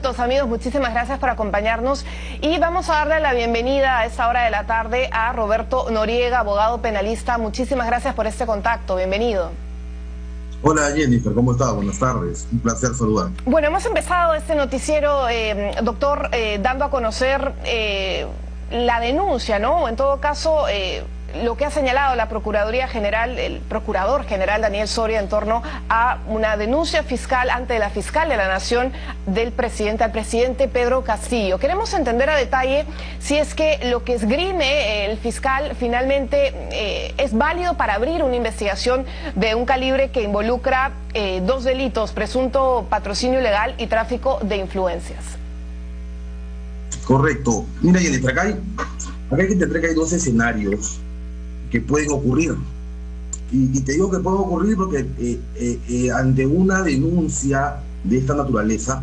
minutos, amigos. Muchísimas gracias por acompañarnos y vamos a darle la bienvenida a esta hora de la tarde a Roberto Noriega, abogado penalista. Muchísimas gracias por este contacto. Bienvenido. Hola Jennifer, ¿cómo estás? Buenas tardes, un placer saludar. Bueno, hemos empezado este noticiero, doctor, dando a conocer la denuncia, ¿no? En todo caso, lo que ha señalado la Procuraduría General, el Procurador General Daniel Soria, en torno a una denuncia fiscal ante la Fiscal de la Nación del presidente, al presidente Pedro Castillo. Queremos entender a detalle si es que lo que esgrime el fiscal finalmente es válido para abrir una investigación de un calibre que involucra dos delitos: presunto patrocinio ilegal y tráfico de influencias. Correcto. Mira, Jennifer, acá hay que entender que hay dos escenarios que pueden ocurrir. Y te digo que pueden ocurrir porque ante una denuncia de esta naturaleza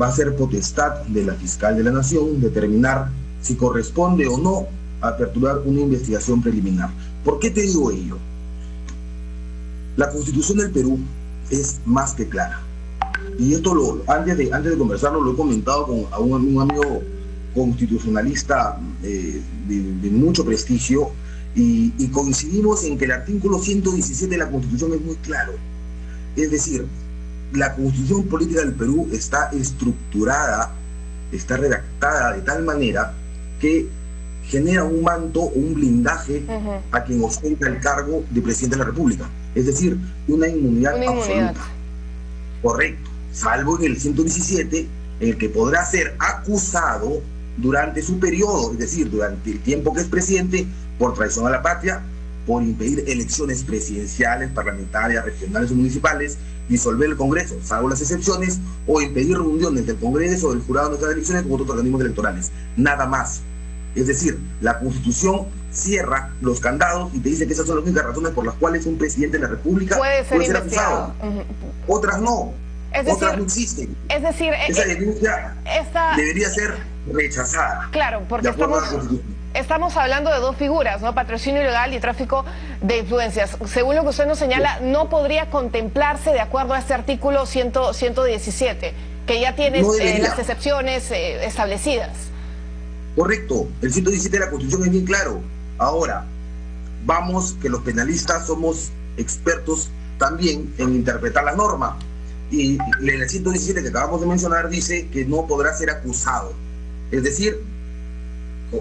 va a ser potestad de la Fiscal de la Nación determinar si corresponde o no aperturar una investigación preliminar. ¿Por qué te digo ello? La Constitución del Perú es más que clara. Y esto antes de conversarlo lo he comentado con un amigo constitucionalista de mucho prestigio, y coincidimos en que el artículo 117 de la Constitución es muy claro. Es decir, la Constitución política del Perú está estructurada, está redactada de tal manera que genera un manto o un blindaje a quien ostenta el cargo de presidente de la República. Es decir, una inmunidad absoluta. Correcto. Salvo en el 117, en el que podrá ser acusado durante su periodo, es decir, durante el tiempo que es presidente, por traición a la patria, por impedir elecciones presidenciales, parlamentarias, regionales o municipales, disolver el Congreso, salvo las excepciones, o impedir reuniones del Congreso o del jurado de estas elecciones con otros organismos electorales. Nada más. Es decir, la Constitución cierra los candados y te dice que esas son las únicas razones por las cuales un presidente de la República puede ser acusado. Otras no. Otras no existen. Es decir, esa denuncia debería ser rechazada. Claro, porque estamos hablando de dos figuras, ¿no? Patrocinio ilegal y tráfico de influencias. Según lo que usted nos señala, no podría contemplarse de acuerdo a este artículo 117, que ya tiene las excepciones establecidas. Correcto, el 117 de la Constitución es bien claro. Ahora, vamos que los penalistas somos expertos también en interpretar la norma. Y el 117 que acabamos de mencionar dice que no podrá ser acusado. Es decir,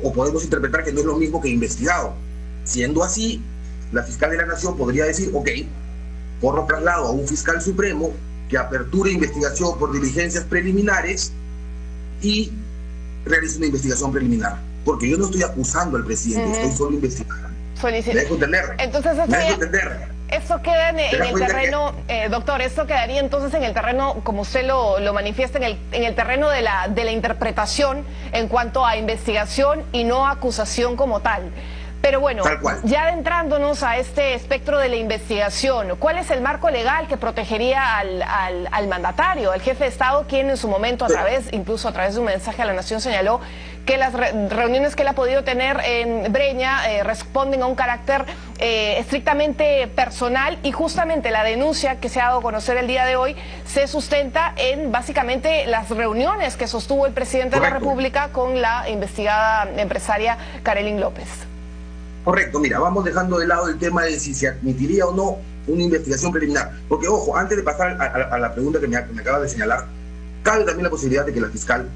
o podemos interpretar que no es lo mismo que investigado. Siendo así, la Fiscal de la Nación podría decir, ok, corro traslado a un fiscal supremo que aperture investigación por diligencias preliminares y realice una investigación preliminar. Porque yo no estoy acusando al presidente, estoy solo investigando. ¿Me dejo entender? Entonces, esto queda en el terreno, doctor, esto quedaría entonces en el terreno, como usted lo manifiesta, en el terreno de la interpretación en cuanto a investigación y no acusación como tal. Pero bueno, ya adentrándonos a este espectro de la investigación, ¿cuál es el marco legal que protegería al mandatario, al jefe de Estado, quien en su momento, incluso a través de un mensaje a la Nación, señaló que las reuniones que él ha podido tener en Breña responden a un carácter estrictamente personal, y justamente la denuncia que se ha dado a conocer el día de hoy se sustenta en básicamente las reuniones que sostuvo el presidente de la República con la investigada empresaria Karelyn López? Correcto, mira, vamos dejando de lado el tema de si se admitiría o no una investigación preliminar. Porque, ojo, antes de pasar a la pregunta que me acabas de señalar, cabe también la posibilidad de que la fiscal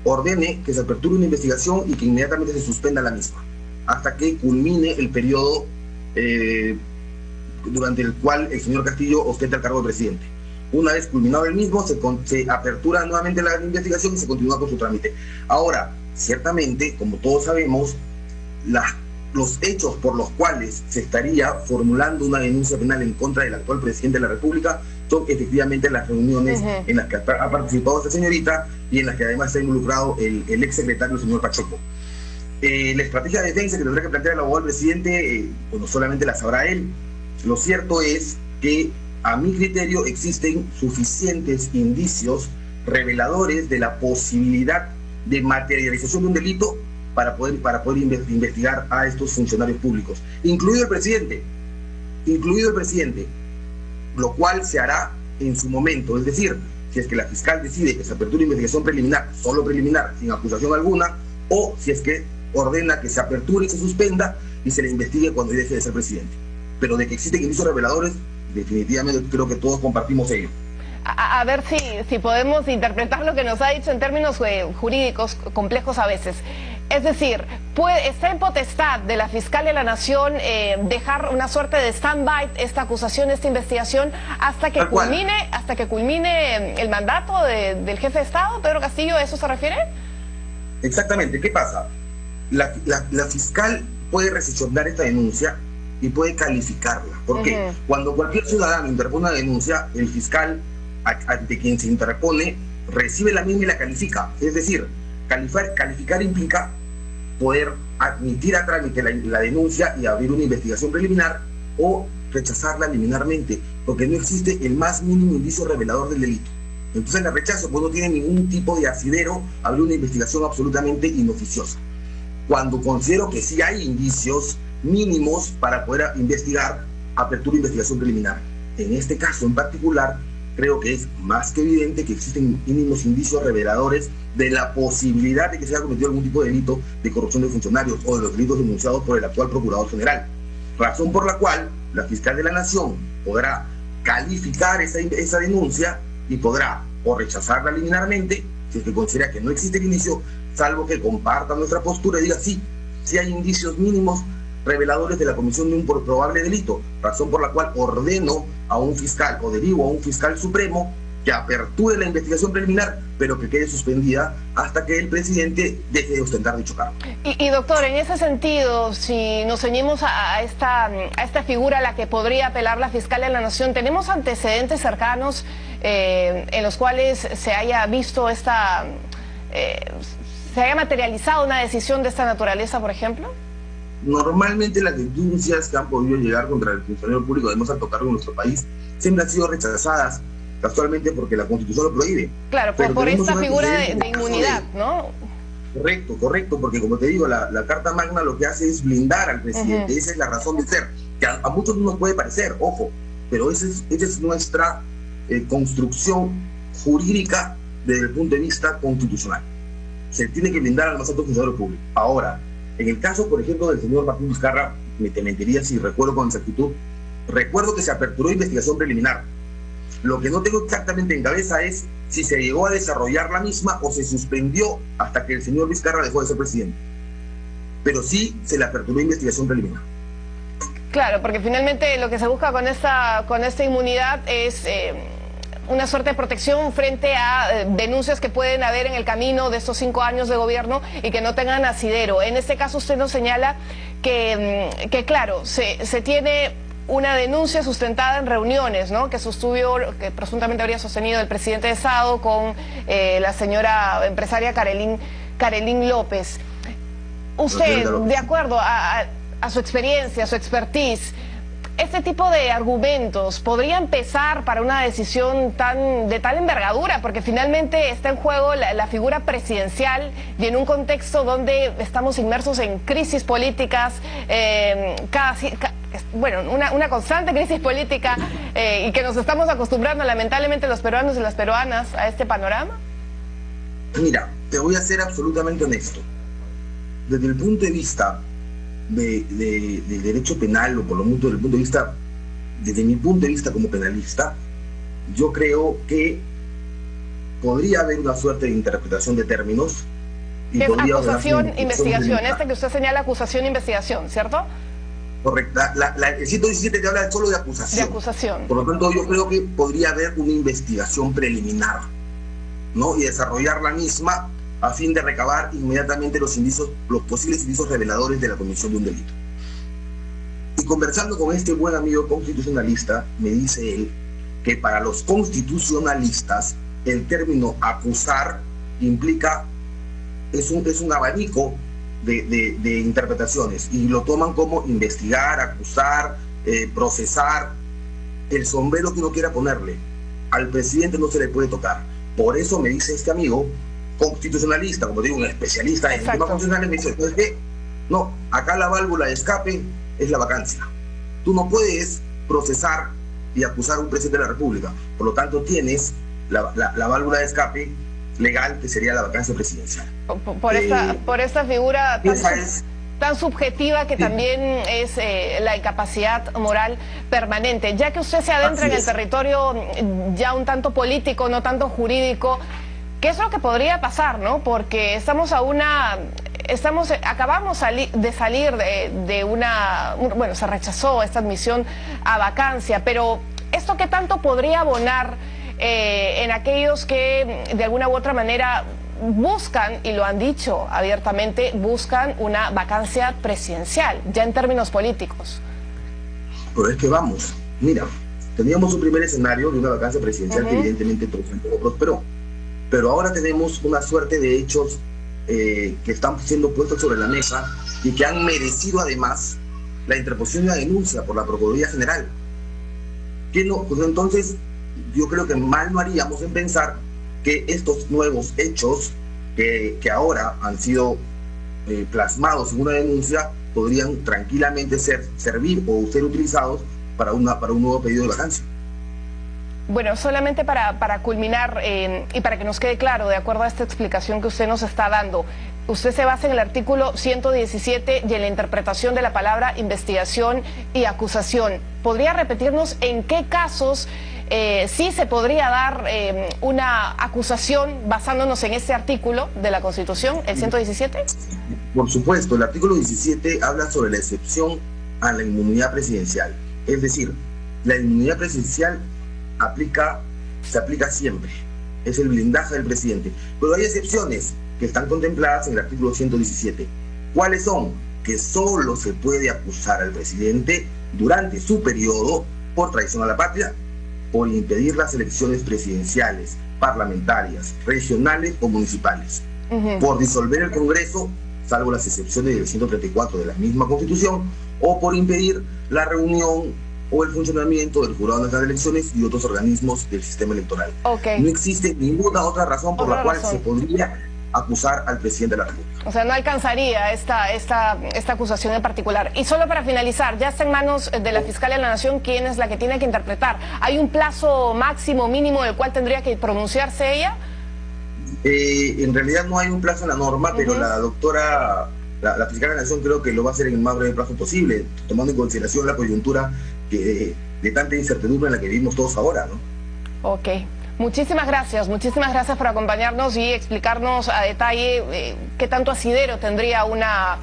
ordene que se aperture una investigación y que inmediatamente se suspenda la misma, hasta que culmine el periodo durante el cual el señor Castillo ostenta el cargo de presidente. Una vez culminado el mismo, se apertura nuevamente la investigación y se continúa con su trámite. Ahora, ciertamente, como todos sabemos, los hechos por los cuales se estaría formulando una denuncia penal en contra del actual presidente de la República son efectivamente las reuniones en las que ha participado esta señorita y en las que además está involucrado el exsecretario, el señor Pacheco. La estrategia de defensa que tendrá que plantear el abogado del presidente, bueno, solamente la sabrá él. Lo cierto es que, a mi criterio, existen suficientes indicios reveladores de la posibilidad de materialización de un delito para poder investigar a estos funcionarios públicos, incluido el presidente, lo cual se hará en su momento. Es decir, si es que la fiscal decide que se aperture investigación preliminar, solo preliminar, sin acusación alguna, o si es que ordena que se aperture y se suspenda y se le investigue cuando deje de ser presidente. Pero de que existen indicios reveladores, definitivamente creo que todos compartimos ello. A ver si podemos interpretar lo que nos ha dicho en términos jurídicos complejos a veces. Es decir, está en potestad de la fiscal de la Nación dejar una suerte de stand-by esta acusación, esta investigación, hasta que culmine el mandato del jefe de Estado, Pedro Castillo. ¿A eso se refiere? Exactamente. ¿Qué pasa? La fiscal puede recepcionar esta denuncia y puede calificarla. ¿Por qué? Cuando cualquier ciudadano interpone una denuncia, el fiscal ante quien se interpone recibe la misma y la califica. Es decir, calificar implica poder admitir a trámite la denuncia y abrir una investigación preliminar o rechazarla liminarmente, porque no existe el más mínimo indicio revelador del delito. Entonces la rechazo pues no tiene ningún tipo de asidero a abrir una investigación absolutamente inoficiosa. Cuando considero que sí hay indicios mínimos para poder investigar, apertura de investigación preliminar. En este caso en particular, creo que es más que evidente que existen mínimos indicios reveladores de la posibilidad de que se haya cometido algún tipo de delito de corrupción de funcionarios o de los delitos denunciados por el actual Procurador General. Razón por la cual la fiscal de la Nación podrá calificar esa denuncia y podrá o rechazarla liminarmente si es que considera que no existe el indicio, salvo que comparta nuestra postura y diga sí hay indicios mínimos reveladores de la comisión de un probable delito, razón por la cual ordeno a un fiscal o derivo a un fiscal supremo que aperture la investigación preliminar, pero que quede suspendida hasta que el presidente deje de ostentar dicho cargo. Y doctor, en ese sentido, si nos ceñimos a esta figura a la que podría apelar la fiscal de la Nación, ¿tenemos antecedentes cercanos en los cuales se haya visto se haya materializado una decisión de esta naturaleza, por ejemplo? Normalmente las denuncias que han podido llegar contra el funcionario público de más alto cargo en nuestro país siempre han sido rechazadas, casualmente porque la Constitución lo prohíbe. Claro, por esta figura de inmunidad, ¿no? Correcto, porque como te digo, la Carta Magna lo que hace es blindar al presidente, esa es la razón de ser, que a muchos no nos puede parecer, ojo, pero esa es nuestra construcción jurídica desde el punto de vista constitucional. Se tiene que blindar al más alto funcionario público. Ahora, en el caso, por ejemplo, del señor Martín Vizcarra, te mentiría si recuerdo con exactitud, recuerdo que se aperturó investigación preliminar. Lo que no tengo exactamente en cabeza es si se llegó a desarrollar la misma o se suspendió hasta que el señor Vizcarra dejó de ser presidente. Pero sí se le aperturó investigación preliminar. Claro, porque finalmente lo que se busca con esta inmunidad es una suerte de protección frente a denuncias que pueden haber en el camino de estos 5 años de gobierno y que no tengan asidero. En este caso usted nos señala que claro, se tiene una denuncia sustentada en reuniones, ¿no? que presuntamente habría sostenido el presidente de Estado con la señora empresaria Karelyn López. Usted, de acuerdo a su experiencia, a su expertise, ¿este tipo de argumentos podría empezar para una decisión de tal envergadura? Porque finalmente está en juego la figura presidencial y en un contexto donde estamos inmersos en crisis políticas, una constante crisis política y que nos estamos acostumbrando lamentablemente los peruanos y las peruanas a este panorama. Mira, te voy a ser absolutamente honesto. Desde el punto de vista de derecho penal, o por lo menos desde mi punto de vista como penalista, yo creo que podría haber una suerte de interpretación de términos. Es acusación, investigación, que usted señala acusación, investigación, ¿cierto? Correcto. El 117 te habla solo de acusación. De acusación. Por lo tanto, yo creo que podría haber una investigación preliminar, ¿no? Y desarrollar la misma a fin de recabar inmediatamente los posibles indicios reveladores de la comisión de un delito. Y conversando con este buen amigo constitucionalista, me dice él que para los constitucionalistas el término acusar implica, es un abanico de interpretaciones, y lo toman como investigar, acusar, procesar. El sombrero que uno quiera ponerle al presidente no se le puede tocar. Por eso me dice este amigo constitucionalista, como digo, un especialista en temas constitucionales, me dice, entonces, ¿qué? No, acá la válvula de escape es la vacancia. Tú no puedes procesar y acusar a un presidente de la República. Por lo tanto, tienes la válvula de escape legal, que sería la vacancia presidencial. Por esta figura tan subjetiva que sí, también es la incapacidad moral permanente. Ya que usted se adentra en el territorio ya un tanto político, no tanto jurídico, ¿qué es lo que podría pasar, no? Porque acabamos de salir de una... Bueno, se rechazó esta admisión a vacancia, pero ¿esto qué tanto podría abonar en aquellos que de alguna u otra manera buscan, y lo han dicho abiertamente, buscan una vacancia presidencial, ya en términos políticos? Pero es que vamos, mira, teníamos un primer escenario de una vacancia presidencial que evidentemente no prosperó, pero ahora tenemos una suerte de hechos que están siendo puestos sobre la mesa y que han merecido además la interposición de una denuncia por la Procuraduría General. Que no, pues entonces yo creo que mal no haríamos en pensar que estos nuevos hechos que ahora han sido plasmados en una denuncia podrían tranquilamente servir o ser utilizados para un nuevo pedido de vacancia. Bueno, solamente para culminar y para que nos quede claro, de acuerdo a esta explicación que usted nos está dando, usted se basa en el artículo 117 y en la interpretación de la palabra investigación y acusación. ¿Podría repetirnos en qué casos sí se podría dar una acusación basándonos en este artículo de la Constitución, el 117? Por supuesto, el artículo 17 habla sobre la excepción a la inmunidad presidencial. Es decir, la inmunidad presidencial se aplica siempre. Es el blindaje del presidente. Pero hay excepciones que están contempladas en el artículo 117. ¿Cuáles son? Que solo se puede acusar al presidente durante su periodo por traición a la patria, por impedir las elecciones presidenciales, parlamentarias, regionales o municipales, por disolver el Congreso, salvo las excepciones del 134 de la misma Constitución, o por impedir la reunión o el funcionamiento del Jurado Nacional de Elecciones y otros organismos del sistema electoral. No existe ninguna otra razón por la cual se podría acusar al presidente de la República. O sea, no alcanzaría esta acusación en particular. Y solo para finalizar, ya está en manos de la Fiscalía de la Nación, quien es la que tiene que interpretar. ¿Hay un plazo máximo, mínimo, del cual tendría que pronunciarse ella? En realidad no hay un plazo en la norma, pero la doctora, la Fiscalía de la Nación creo que lo va a hacer en el más breve plazo posible, tomando en consideración la coyuntura de tanta incertidumbre en la que vivimos todos ahora, ¿no? Ok. Muchísimas gracias por acompañarnos y explicarnos a detalle qué tanto asidero tendría una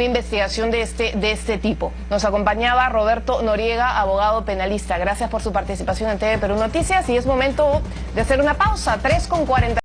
investigación de este tipo. Nos acompañaba Roberto Noriega, abogado penalista. Gracias por su participación en TV Perú Noticias y es momento de hacer una pausa, 3:40.